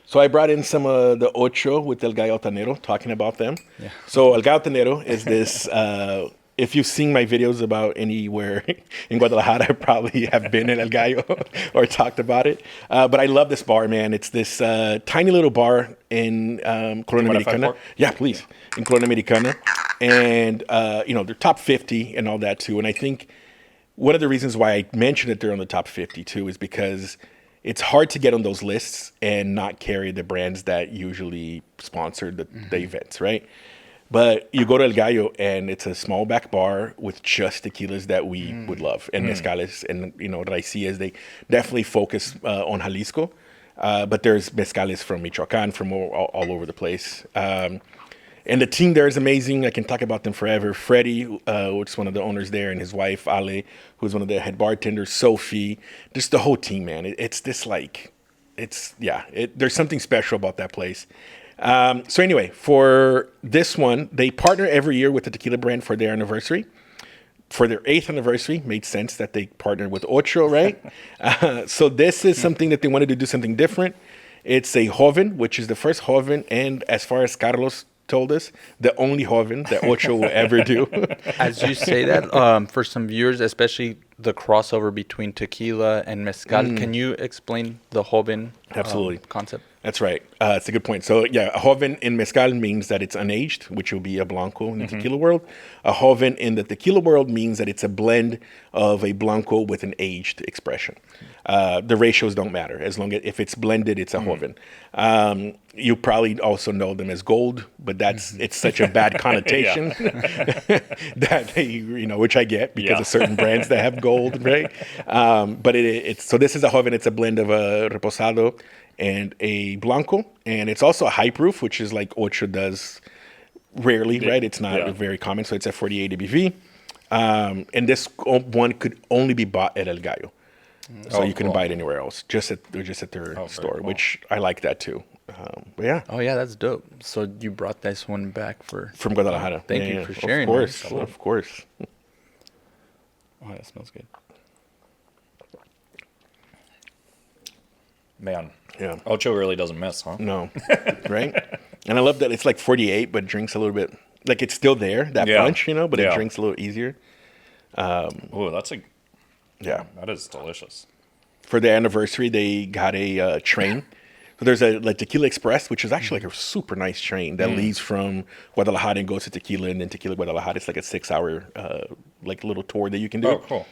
So I brought in some of the Ocho with El Gallo Tanero, talking about them. Yeah. So El Gallo Tanero is this. If you've seen my videos about anywhere in Guadalajara, I probably have been in El Gallo or talked about it. But I love this bar, man. It's this tiny little bar in Colonia mind if I Americana. pour? Yeah, please. In Colonia Americana. And, they're top 50 and all that too. And I think one of the reasons why I mentioned that they're on the top 50 too is because it's hard to get on those lists and not carry the brands that usually sponsor the events, right? But you go to El Gallo and it's a small back bar with just tequilas that we would love and mezcales. And, what I see is they definitely focus on Jalisco. But there's mezcales from Michoacan, from all over the place. And the team there is amazing. I can talk about them forever. Freddie, which is one of the owners there, and his wife, Ale, who's one of the head bartenders, Sophie, just the whole team, man. It's this there's something special about that place. So anyway, for this one, they partner every year with the tequila brand for their anniversary. For their 8th anniversary, made sense that they partnered with Ocho, right? So this is something that they wanted to do something different. It's a Joven, which is the first Joven, and as far as Carlos told us, the only Joven that Ocho will ever do. As you say that, for some viewers, especially the crossover between tequila and mezcal, can you explain the Joven Absolutely. concept? That's right. It's a good point. So, yeah, a Joven in mezcal means that it's unaged, which will be a blanco in the tequila world. A Joven in the tequila world means that it's a blend of a blanco with an aged expression. The ratios don't matter. As long as if it's blended, it's a Joven. You probably also know them as gold, but it's such a bad connotation that which I get because of certain brands that have gold, right? But it's so this is a Joven. It's a blend of a reposado and a blanco, and it's also a high proof, which is like Ocho does rarely, right? It's not very common, so it's at 48 ABV. And this one could only be bought at El Gallo, so you couldn't buy it anywhere else, just at their store, cool. which I like that too. But yeah. Oh yeah, that's dope. So you brought this one back From Guadalajara. Thank you for sharing. Of course. Oh, that smells good. Man. Yeah. Ocho really doesn't miss, huh? No. Right? And I love that it's like 48, but drinks a little bit, like it's still there, that punch, but it drinks a little easier. Oh, that is delicious. For the anniversary, they got a train. So there's a Tequila Express, which is actually like a super nice train that leaves from Guadalajara and goes to Tequila, and then Tequila Guadalajara. It's like a 6-hour like little tour that you can do. Oh, cool.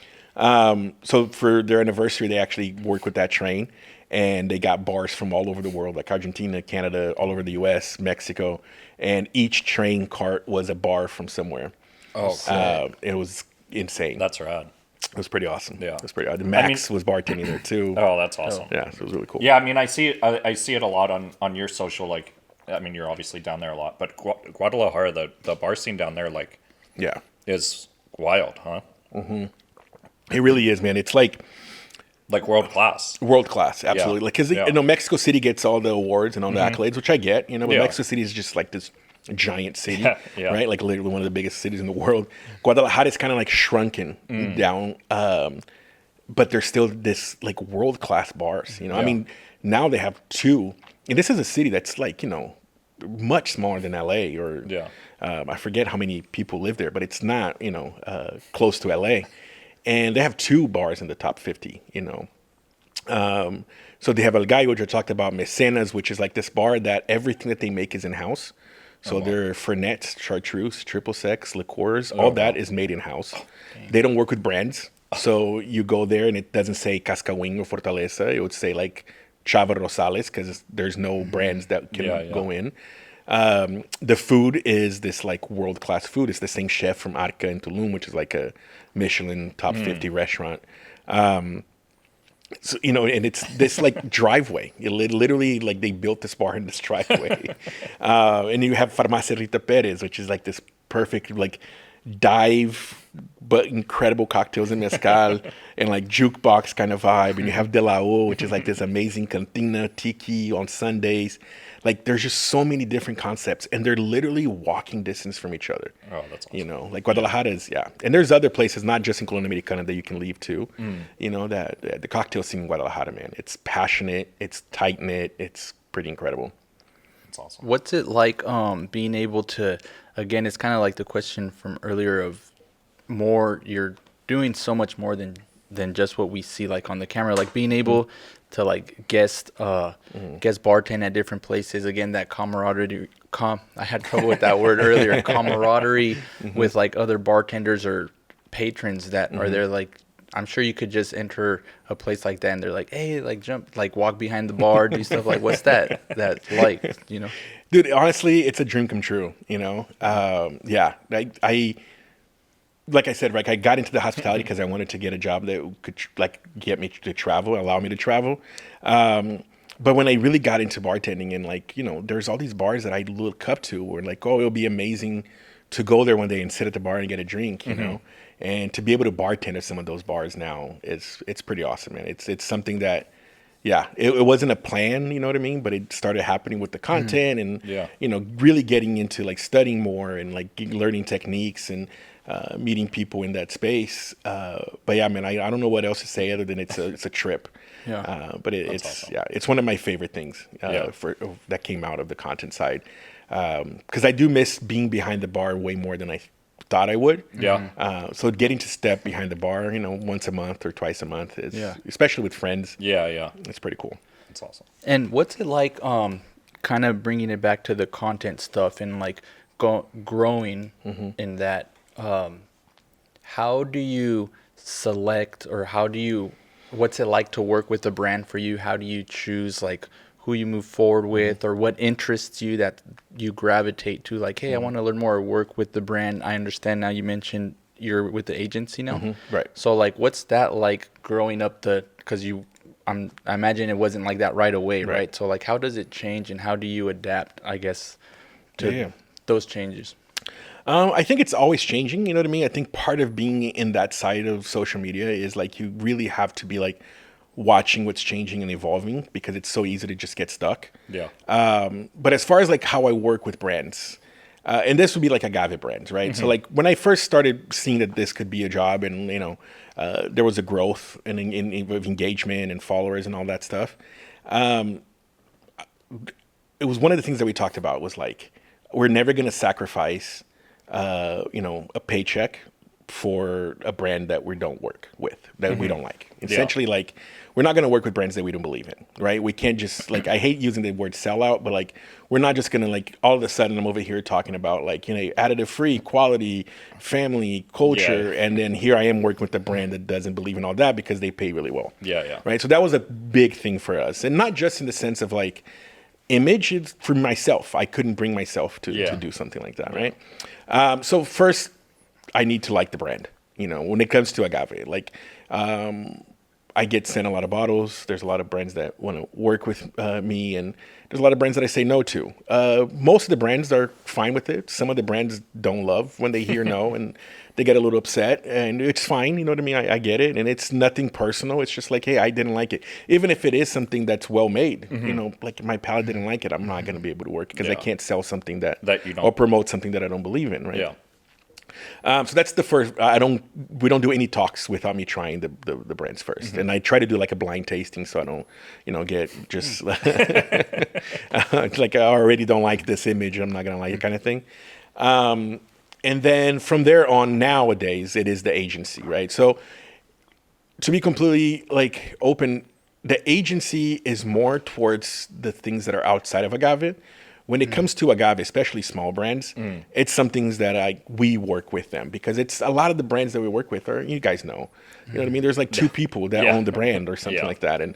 So for their anniversary, they actually work with that train, and they got bars from all over the world, like Argentina, Canada, all over the U.S., Mexico, and each train cart was a bar from somewhere. Oh, cool. It was insane. That's rad. It was pretty awesome. Yeah. It was pretty awesome. Max was bartending there too. Oh, that's awesome. Yeah, so it was really cool. Yeah, I mean, I see it a lot on your social. Like, I mean, you're obviously down there a lot, but Guadalajara, the bar scene down there, like, Yeah. is wild, huh? It really is, man. It's like Like world class. world class, absolutely. Like, because Yeah. Mexico City gets all the awards and all the accolades, which I get. But Yeah. Mexico City is just like this giant city, Yeah. right? Like literally one of the biggest cities in the world. Guadalajara is kind of like shrunken down, but there's still this like world class bars. I mean, now they have two, and this is a city that's like much smaller than LA or I forget how many people live there, but it's not close to LA. And they have two bars in the top 50, So they have El Gallo, which I talked about, Mecenas, which is like this bar that everything that they make is in-house. So their Fernets, Chartreuse, Triple Sec, liqueurs, all that is made in-house. They don't work with brands. So you go there and it doesn't say Cascawing or Fortaleza. It would say like Chava Rosales because there's no brands that can go in. The food is this like world-class food. It's the same chef from Arca in Tulum, which is like a Michelin top 50 restaurant. So, and it's this like driveway. It literally like they built this bar in this driveway. And you have Farmacia Rita Perez, which is like this perfect like dive but incredible cocktails in mezcal and like jukebox kind of vibe. And you have De La O, which is like this amazing cantina tiki on Sundays. Like there's just so many different concepts, and they're literally walking distance from each other. Oh, that's awesome. Like Guadalajara is, and there's other places, not just in Colonia Americana, that you can leave to. That the cocktail scene in Guadalajara, man, it's passionate, it's tight knit, it's pretty incredible. That's awesome. What's it like being able to, again, it's kind of like the question from earlier of more, you're doing so much more than just what we see like on the camera, like being able to like guest bartend at different places. Again, that camaraderie, I had trouble with that word earlier, camaraderie with like other bartenders or patrons that are there. Like, I'm sure you could just enter a place like that and they're like, hey, like jump, like walk behind the bar, do stuff like, what's that like, you know? Dude, honestly, it's a dream come true, you know? Yeah, I like I said, like I got into the hospitality because I wanted to get a job that could like get me to travel, allow me to travel. But when I really got into bartending and like, you know, there's all these bars that I look up to where like, oh, it'll be amazing to go there one day and sit at the bar and get a drink, you know? And to be able to bartend at some of those bars now it's pretty awesome, man. It's something that, yeah, it wasn't a plan, you know what I mean? But it started happening with the content and, you know, really getting into like studying more and like learning techniques and meeting people in that space. But yeah, man, I don't know what else to say other than it's a trip. But it's awesome. Yeah, it's one of my favorite things for that came out of the content side. Because I do miss being behind the bar way more than I thought I would. So getting to step behind the bar, you know, once a month or twice a month is, especially with friends. It's pretty cool. That's awesome. And what's it like, kind of bringing it back to the content stuff and like growing in that? How do you select, or what's it like to work with a brand for you? How do you choose like who you move forward with, or what interests you that you gravitate to? Like, hey, I want to learn more or work with the brand. I understand now, you mentioned you're with the agency now. Right. So like, what's that like growing up because I imagine it wasn't like that right away, right? So like, how does it change and how do you adapt, I guess, to those changes? I think it's always changing, you know what I mean? I think part of being in that side of social media is like you really have to be like watching what's changing and evolving because it's so easy to just get stuck. But as far as like how I work with brands, and this would be like agave brands, right? So like when I first started seeing that this could be a job and, you know, there was a growth in engagement and followers and all that stuff. It was one of the things that we talked about was like, we're never going to sacrifice you know, a paycheck for a brand that we don't work with, that we don't like. Essentially, like, we're not going to work with brands that we don't believe in, right? We can't just, like, I hate using the word sellout, but, like, we're not just going to, like, all of a sudden I'm over here talking about, like, you know, additive-free, quality, family, culture, and then here I am working with a brand that doesn't believe in all that because they pay really well. Right? So that was a big thing for us. And not just in the sense of, like, image, it's for myself. I couldn't bring myself to do something like that, right? So first, I need to like the brand. You know, when it comes to agave, like I get sent a lot of bottles. There's a lot of brands that want to work with me, and there's a lot of brands that I say no to. Most of the brands are fine with it. Some of the brands don't love when they hear no, and they get a little upset, and it's fine. You know what I mean? I get it, and it's nothing personal. It's just like, hey, I didn't like it. Even if it is something that's well made, you know, like my palate didn't like it, I'm not going to be able to work because I can't sell something that you don't, or promote something that I don't believe in, right? So that's the first. We don't do any talks without me trying the brands first, and I try to do like a blind tasting so I don't, you know, get just like I already don't like this image. I'm not gonna like it kind of thing. And then from there on, nowadays it is the agency, right? So to be completely like open, the agency is more towards the things that are outside of agave. When it comes to agave, especially small brands, it's some things that we work with them because it's a lot of the brands that we work with are, you guys know, you know what I mean? There's like two people that own the brand or something like that. And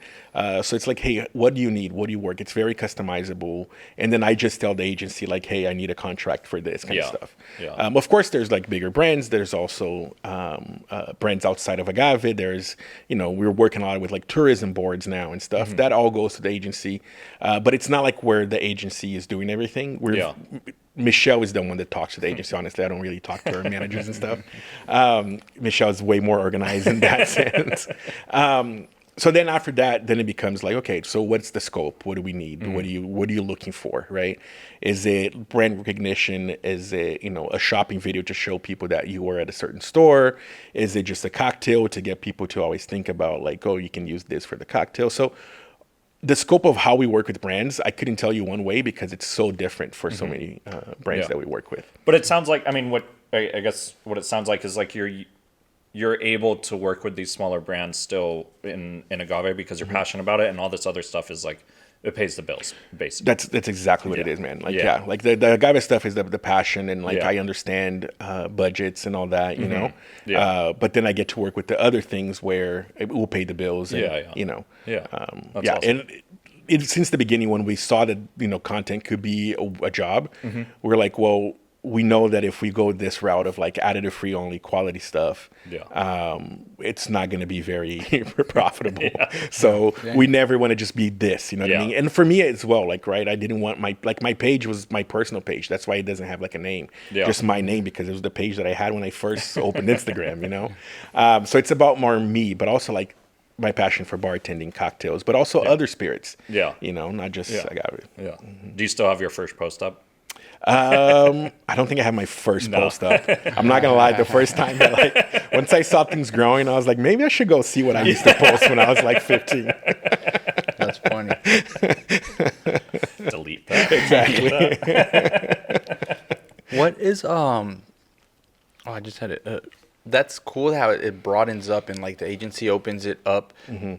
so it's like, hey, what do you need? What do you work? It's very customizable. And then I just tell the agency like, hey, I need a contract for this kind of stuff. Of course, there's like bigger brands. There's also brands outside of agave. There's, you know, we're working a lot with like tourism boards now and stuff. That all goes to the agency. But it's not like where the agency is doing everything. Michelle is the one that talks to the agency. Honestly, I don't really talk to her managers and stuff. Michelle is way more organized in that sense. So then after that, then it becomes like, okay, so what's the scope? What do we need? What are you looking for, right? Is it brand recognition? Is it, you know, a shopping video to show people that you were at a certain store? Is it just a cocktail to get people to always think about like, oh, you can use this for the cocktail? So the scope of how we work with brands, I couldn't tell you one way because it's so different for so many brands that we work with. But it sounds like, I mean, what I guess what it sounds like is like you're able to work with these smaller brands still in agave because you're passionate about it, and all this other stuff is like it pays the bills, basically. That's exactly what it is, man. Like like the agave stuff is the passion, and like I understand budgets and all that, you know. But then I get to work with the other things where it will pay the bills. And, you know. That's awesome. And since the beginning, when we saw that content could be a job, we're like, well, we know that if we go this route of like additive free only quality stuff, it's not going to be very profitable. So we never want to just be this, you know what I mean? And for me as well, like, right, I didn't want my page was my personal page. That's why it doesn't have like a name, just my name, because it was the page that I had when I first opened Instagram, you know? So it's about more me, but also like my passion for bartending, cocktails, but also other spirits, you know, not just agave. Do you still have your first post up? I don't think I have my first post up. I'm not gonna lie. The first time that like once I saw things growing, I was like, maybe I should go see what I used to post when I was like 15. That's funny. Delete that. Exactly. What is Oh, I just had it. That's cool how it broadens up and like the agency opens it up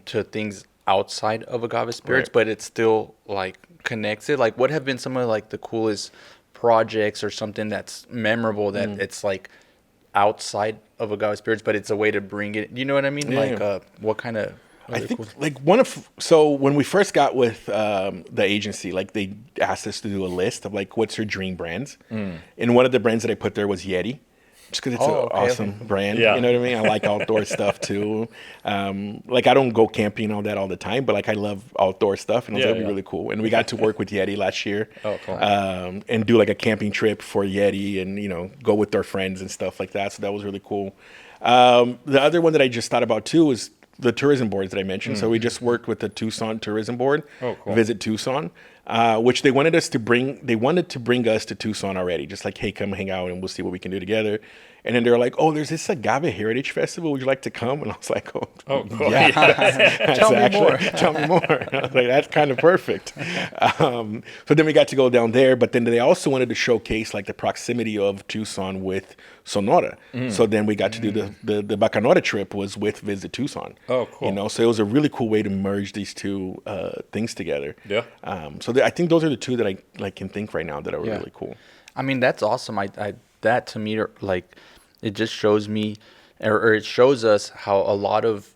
to things outside of agave spirits, but it still like connects it. Like, what have been some of like the coolest projects or something that's memorable that it's like outside of agave spirits, but it's a way to bring it, you know what I mean? What kind of I think like when we first got with the agency, like they asked us to do a list of like what's your dream brands, and one of the brands that I put there was Yeti, just because it's an awesome brand. You know what I mean? I like outdoor stuff too. Like I don't go camping and all that all the time, but like I love outdoor stuff, and it was really cool. And we got to work with Yeti last year, and do like a camping trip for Yeti, and go with our friends and stuff like that. So that was really cool. The other one that I just thought about too is the tourism boards that I mentioned. So we just worked with the Tucson tourism board, Visit Tucson, which they wanted to bring us to Tucson already. Just like, hey, come hang out and we'll see what we can do together. And then they're like, oh, there's this Agave Heritage Festival. Would you like to come? And I was like, oh cool. Yeah. Tell me more. Tell me more. And I was like, that's kind of perfect. So then we got to go down there. But then they also wanted to showcase like the proximity of Tucson with Sonora. So then we got to do the Bacanora trip was with Visit Tucson. Oh, cool. So it was a really cool way to merge these two things together. Yeah. So I think those are the two that I can think right now that are really cool. I mean, that's awesome. That to me, like, it just shows me, or it shows us how a lot of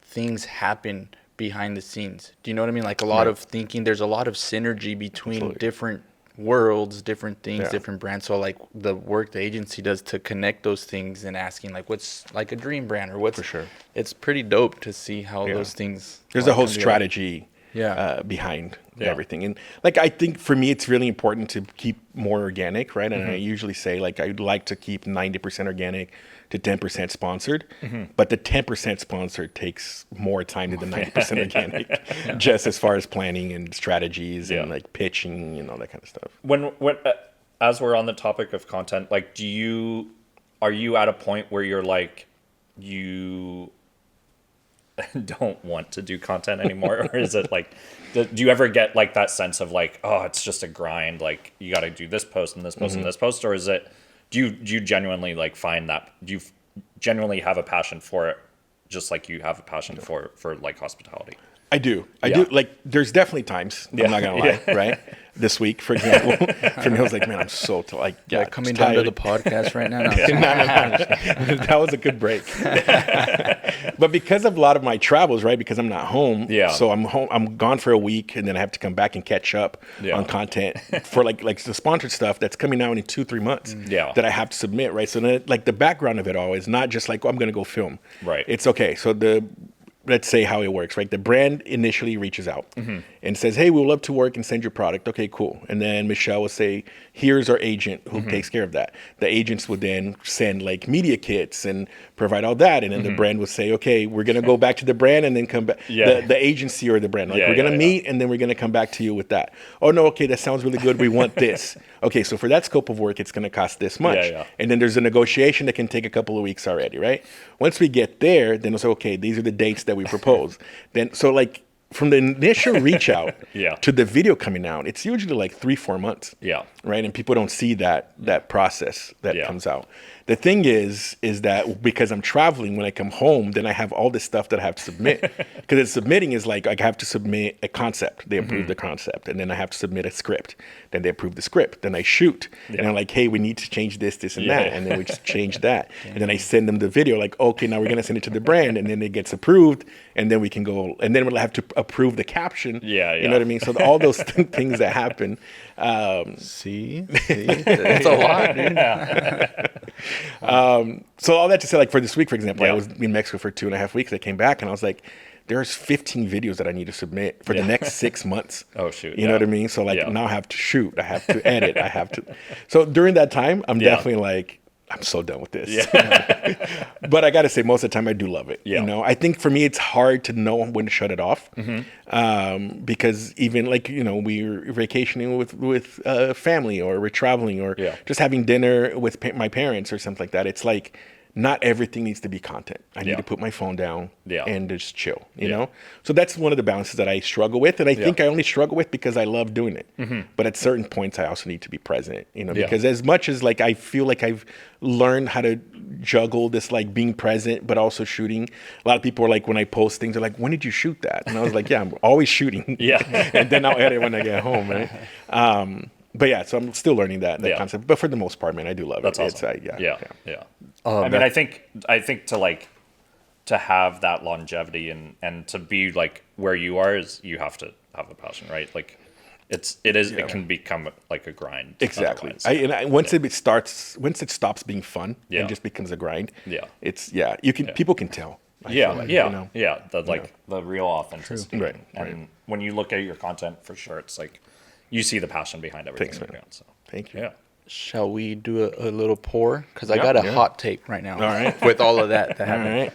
things happen behind the scenes. Do you know what I mean? Like a lot of thinking, there's a lot of synergy between different worlds, different things, different brands. So like the work the agency does to connect those things and asking like, what's like a dream brand or what's, for sure. It's pretty dope to see how those things. There's a whole strategy behind everything. And like, I think for me, it's really important to keep more organic, right? And I usually say like, I'd like to keep 90% organic to 10% sponsored, but the 10% sponsored takes more time than the 90% organic, just as far as planning and strategies and like pitching and all that kind of stuff. When as we're on the topic of content, like, are you at a point where you're like, you don't want to do content anymore? Or is it like, do you ever get like that sense of like, oh, it's just a grind, like you got to do this post and this post and this post? Or is it, do you genuinely like find that, do you genuinely have a passion for it, just like you have a passion for like hospitality? I do. Like, there's definitely times, I'm not going to lie, right? This week, for example, for me, I was like, man, I'm so coming down to the podcast right now. No, that was a good break. But because of a lot of my travels, right? Because I'm not home. So I'm gone for a week, and then I have to come back and catch up on content for like the sponsored stuff that's coming out in 2-3 months that I have to submit, right? So then, like the background of it all is not just like, oh, I'm going to go film. Right. It's okay. So let's say how it works, right? The brand initially reaches out and says, hey, we would love to work and send your product. Okay, cool. And then Michelle will say, here's our agent who takes care of that. The agents would then send like media kits and provide all that. And then the brand would say, okay, we're going to go back to the brand and then come back. The agency or the brand. Like, we're going to meet and then we're going to come back to you with that. Oh, no, okay, that sounds really good. We want this. Okay, so for that scope of work, it's going to cost this much. And then there's a negotiation that can take a couple of weeks already, right? Once we get there, then it's okay, these are the dates that we propose. Then, so like, from the initial reach out Yeah. to the video coming out, it's usually like 3-4 months. Yeah. Right. And people don't see that process that Yeah. comes out. The thing is that because I'm traveling, when I come home, then I have all this stuff that I have to submit. Because submitting is like I have to submit a concept. They approve the concept. And then I have to submit a script. Then they approve the script. Then I shoot. And I'm like, hey, we need to change this, and that. And then we just change that. And then I send them the video like, okay, now we're going to send it to the brand. And then it gets approved. And then we can go. And then we'll have to approve the caption. Yeah, You know what I mean? So all those things that happen. See, it's a lot, dude. So all that to say, like for this week, for example, I Yeah. was in Mexico for 2.5 weeks. I came back and I was like, there's 15 videos that I need to submit for the next 6 months. Oh, shoot. You know what I mean? So like Yeah. now I have to shoot, I have to edit, I have to. So during that time, I'm definitely like, I'm so done with this. But I got to say, most of the time I do love it. Yeah. You know, I think for me, it's hard to know when to shut it off. Because even like, you know, we're vacationing with family, or we're traveling, or just having dinner with my parents or something like that. It's like, not everything needs to be content. I need to put my phone down and just chill, you know? So that's one of the balances that I struggle with. And I think I only struggle with because I love doing it. But at certain points, I also need to be present, you know, because as much as like I feel like I've learned how to juggle this, like being present, but also shooting. A lot of people are like, when I post things, they're like, when did you shoot that? And I was like, yeah, I'm always shooting. And then I'll edit when I get home, right? But yeah, so I'm still learning that concept. But for the most part, man, I do love That's it. awesome. It's, I mean, I think to have that longevity and to be like where you are is you have to have a passion, right? Like it can become like a grind. Exactly. otherwise. Once it stops being fun and just becomes a grind. It's people can tell. I feel like, you know? The real authenticity. Right, And when you look at your content, for sure, it's like you see the passion behind everything. Thanks, you're man. doing, so. Thank you. Yeah. Shall we do a little pour? Because I got a hot take right now. All right. With all of that happened. All right.